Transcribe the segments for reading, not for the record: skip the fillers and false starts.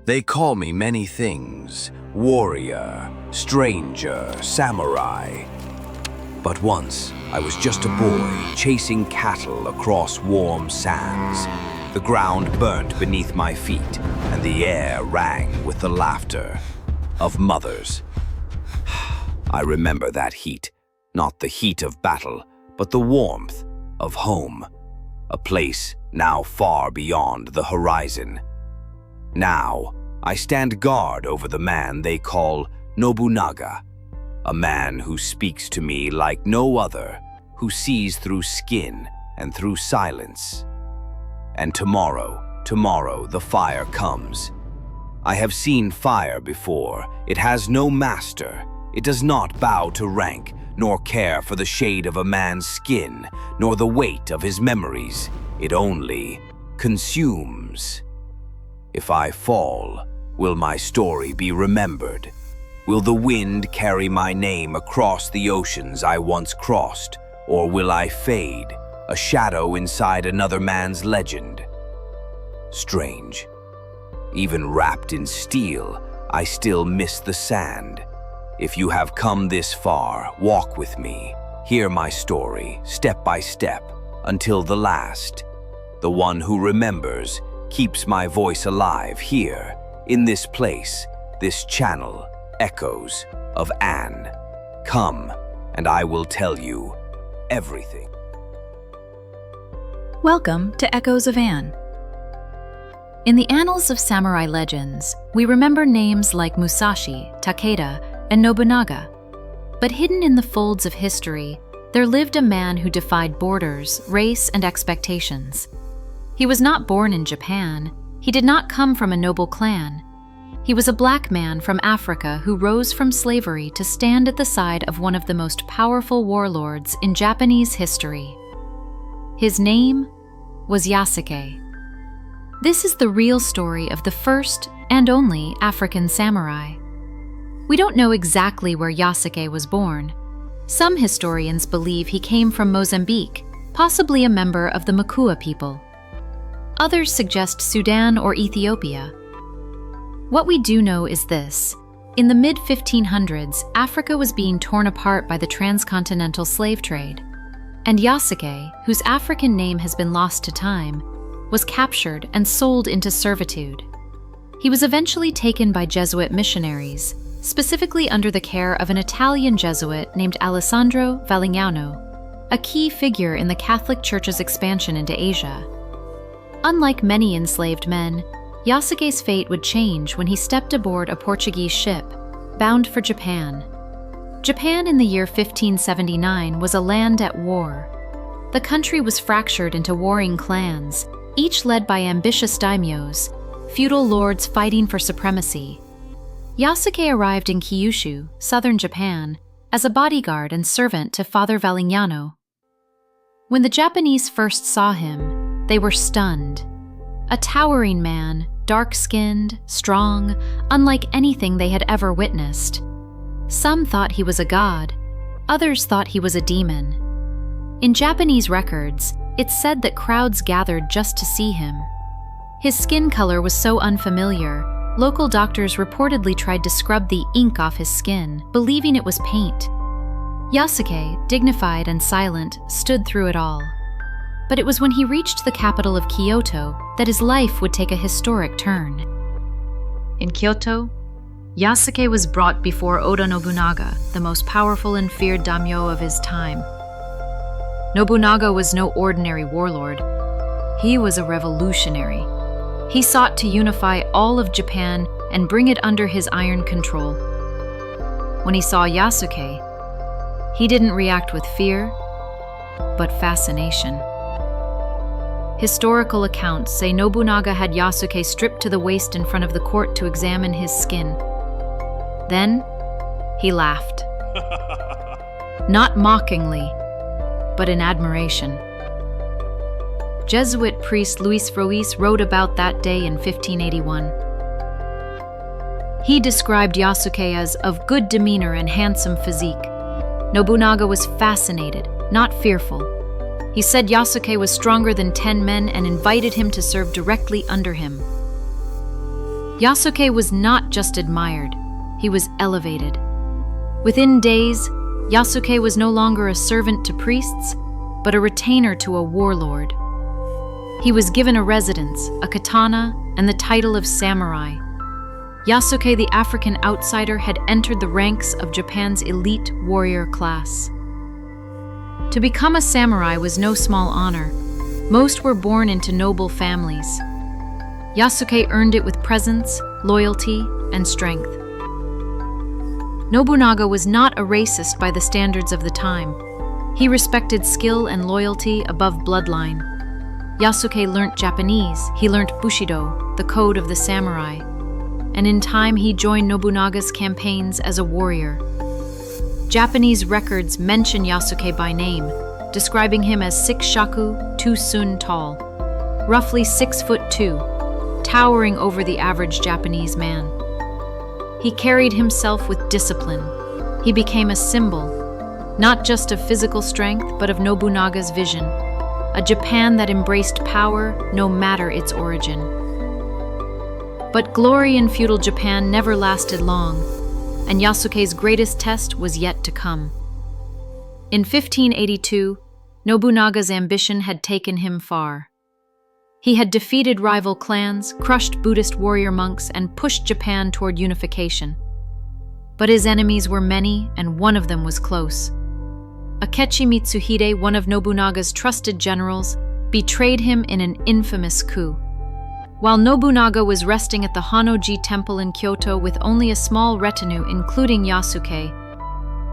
They call me many things: warrior, stranger, samurai. But once, I was just a boy chasing cattle across warm sands. The ground burnt beneath my feet, and the air rang with the laughter of mothers. I remember that heat, not the heat of battle, but the warmth of home, a place now far beyond the horizon. Now, I stand guard over the man they call Nobunaga, a man who speaks to me like no other, who sees through skin and through silence. And tomorrow the fire comes. I have seen fire before. It has no master. It does not bow to rank, nor care for the shade of a man's skin, nor the weight of his memories. It only consumes. If I fall, will my story be remembered? Will the wind carry my name across the oceans I once crossed, or will I fade, a shadow inside another man's legend? Strange. Even wrapped in steel, I still miss the sand. If you have come this far, walk with me. Hear my story, step by step, until the last. The one who remembers keeps my voice alive here, in this place, this channel, Echoes of Anne. Come, and I will tell you everything. Welcome to Echoes of Anne. In the annals of samurai legends, we remember names like Musashi, Takeda, and Nobunaga. But hidden in the folds of history, there lived a man who defied borders, race, and expectations. He was not born in Japan. He did not come from a noble clan. He was a black man from Africa who rose from slavery to stand at the side of one of the most powerful warlords in Japanese history. His name was Yasuke. This is the real story of the first and only African samurai. We don't know exactly where Yasuke was born. Some historians believe he came from Mozambique, possibly a member of the Makua people. Others suggest Sudan or Ethiopia. What we do know is this: in the mid-1500s, Africa was being torn apart by the transcontinental slave trade, and Yasuke, whose African name has been lost to time, was captured and sold into servitude. He was eventually taken by Jesuit missionaries, specifically under the care of an Italian Jesuit named Alessandro Valignano, a key figure in the Catholic Church's expansion into Asia. Unlike many enslaved men, Yasuke's fate would change when he stepped aboard a Portuguese ship, bound for Japan. Japan in the year 1579 was a land at war. The country was fractured into warring clans, each led by ambitious daimyos, feudal lords fighting for supremacy. Yasuke arrived in Kyushu, southern Japan, as a bodyguard and servant to Father Valignano. When the Japanese first saw him, they were stunned. A towering man, dark-skinned, strong, unlike anything they had ever witnessed. Some thought he was a god, others thought he was a demon. In Japanese records, it's said that crowds gathered just to see him. His skin color was so unfamiliar, local doctors reportedly tried to scrub the ink off his skin, believing it was paint. Yasuke, dignified and silent, stood through it all. But it was when he reached the capital of Kyoto that his life would take a historic turn. In Kyoto, Yasuke was brought before Oda Nobunaga, the most powerful and feared daimyo of his time. Nobunaga was no ordinary warlord. He was a revolutionary. He sought to unify all of Japan and bring it under his iron control. When he saw Yasuke, he didn't react with fear, but fascination. Historical accounts say Nobunaga had Yasuke stripped to the waist in front of the court to examine his skin. Then, he laughed. Not mockingly, but in admiration. Jesuit priest Luis Ruiz wrote about that day in 1581. He described Yasuke as of good demeanor and handsome physique. Nobunaga was fascinated, not fearful. He said Yasuke was stronger than 10 men and invited him to serve directly under him. Yasuke was not just admired, he was elevated. Within days, Yasuke was no longer a servant to priests, but a retainer to a warlord. He was given a residence, a katana, and the title of samurai. Yasuke, the African outsider, had entered the ranks of Japan's elite warrior class. To become a samurai was no small honor. Most were born into noble families. Yasuke earned it with presence, loyalty, and strength. Nobunaga was not a racist by the standards of the time. He respected skill and loyalty above bloodline. Yasuke learnt Japanese, he learnt Bushido, the code of the samurai, and in time he joined Nobunaga's campaigns as a warrior. Japanese records mention Yasuke by name, describing him as 6 shaku, 2 sun tall, roughly 6'2", towering over the average Japanese man. He carried himself with discipline. He became a symbol, not just of physical strength, but of Nobunaga's vision, a Japan that embraced power no matter its origin. But glory in feudal Japan never lasted long, and Yasuke's greatest test was yet to come. In 1582, Nobunaga's ambition had taken him far. He had defeated rival clans, crushed Buddhist warrior monks, and pushed Japan toward unification. But his enemies were many, and one of them was close. Akechi Mitsuhide, one of Nobunaga's trusted generals, betrayed him in an infamous coup. While Nobunaga was resting at the Honno-ji temple in Kyoto with only a small retinue, including Yasuke,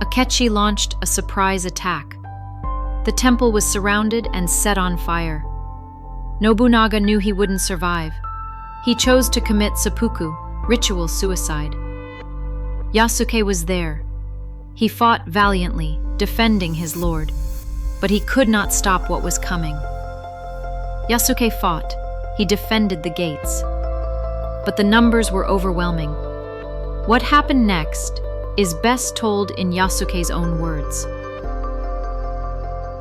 Akechi launched a surprise attack. The temple was surrounded and set on fire. Nobunaga knew he wouldn't survive. He chose to commit seppuku, ritual suicide. Yasuke was there. He fought valiantly, defending his lord, but he could not stop what was coming. Yasuke fought. He defended the gates. But the numbers were overwhelming. What happened next is best told in Yasuke's own words.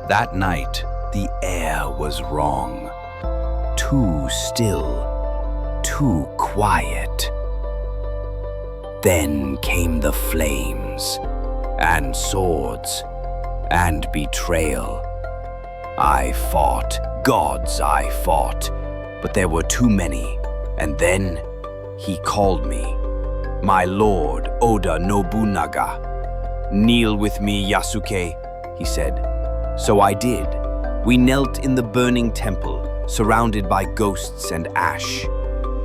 That night, the air was wrong. Too still, too quiet. Then came the flames, and swords, and betrayal. I fought, gods I fought, but there were too many, and then he called me. My lord, Oda Nobunaga. Kneel with me, Yasuke, he said. So I did. We knelt in the burning temple, surrounded by ghosts and ash.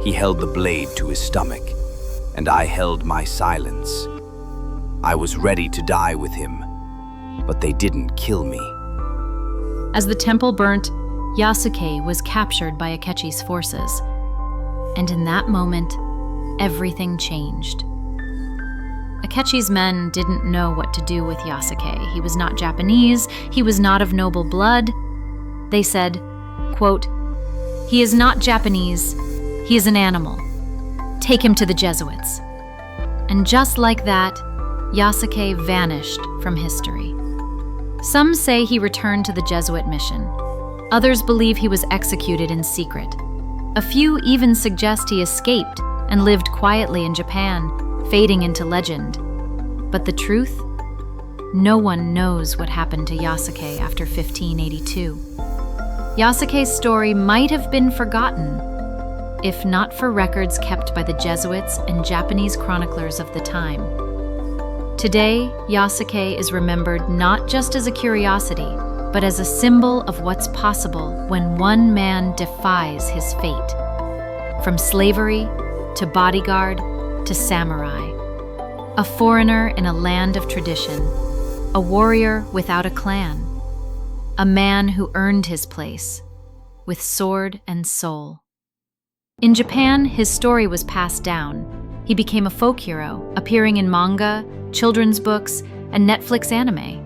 He held the blade to his stomach, and I held my silence. I was ready to die with him, but they didn't kill me. As the temple burnt, Yasuke was captured by Akechi's forces. And in that moment, everything changed. Akechi's men didn't know what to do with Yasuke. He was not Japanese, he was not of noble blood. They said, quote, "He is not Japanese, he is an animal. Take him to the Jesuits." And just like that, Yasuke vanished from history. Some say he returned to the Jesuit mission. Others believe he was executed in secret. A few even suggest he escaped and lived quietly in Japan, fading into legend. But the truth? No one knows what happened to Yasuke after 1582. Yasuke's story might have been forgotten, if not for records kept by the Jesuits and Japanese chroniclers of the time. Today, Yasuke is remembered not just as a curiosity, but as a symbol of what's possible when one man defies his fate. From slavery to bodyguard to samurai. A foreigner in a land of tradition. A warrior without a clan. A man who earned his place with sword and soul. In Japan, his story was passed down. He became a folk hero, appearing in manga, children's books, and Netflix anime.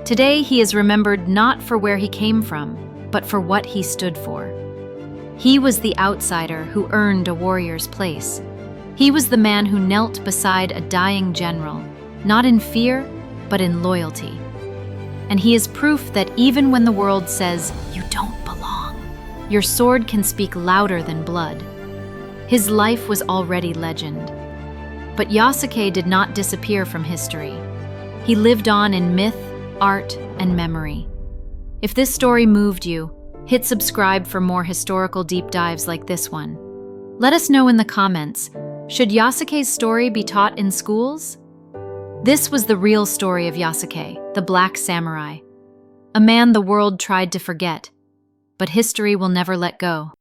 Today, he is remembered not for where he came from, but for what he stood for. He was the outsider who earned a warrior's place. He was the man who knelt beside a dying general, not in fear, but in loyalty. And he is proof that even when the world says, "You don't belong," your sword can speak louder than blood. His life was already legend. But Yasuke did not disappear from history. He lived on in myth, art, and memory. If this story moved you, hit subscribe for more historical deep dives like this one. Let us know in the comments, should Yasuke's story be taught in schools? This was the real story of Yasuke, the Black Samurai. A man the world tried to forget, but history will never let go.